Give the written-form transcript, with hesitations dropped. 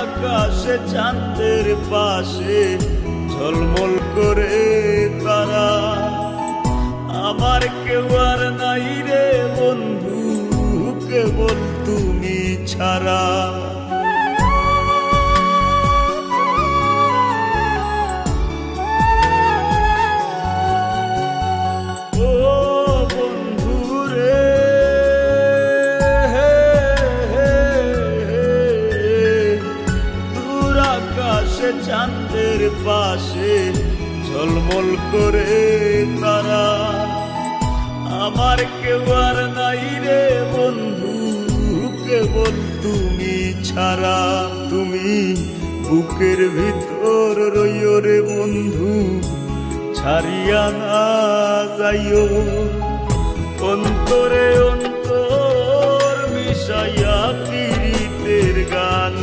আকাশে চাঁদের পাশে ঝলমল করে তারা। আমার কেউ আর নাই রে বন্ধু, কেবল তুমি ছাড়া। চাঁদের পাশে ঝলমল করে তারা। আমার কেউ আর নাই রে বন্ধু, কেবল তুমি ছাড়া। তুমি বুকের ভিতর রইও রে বন্ধু, ছাড়িয়া না যাইও। অন্তরে অন্তর মিশাইয়া পীড়িতের গান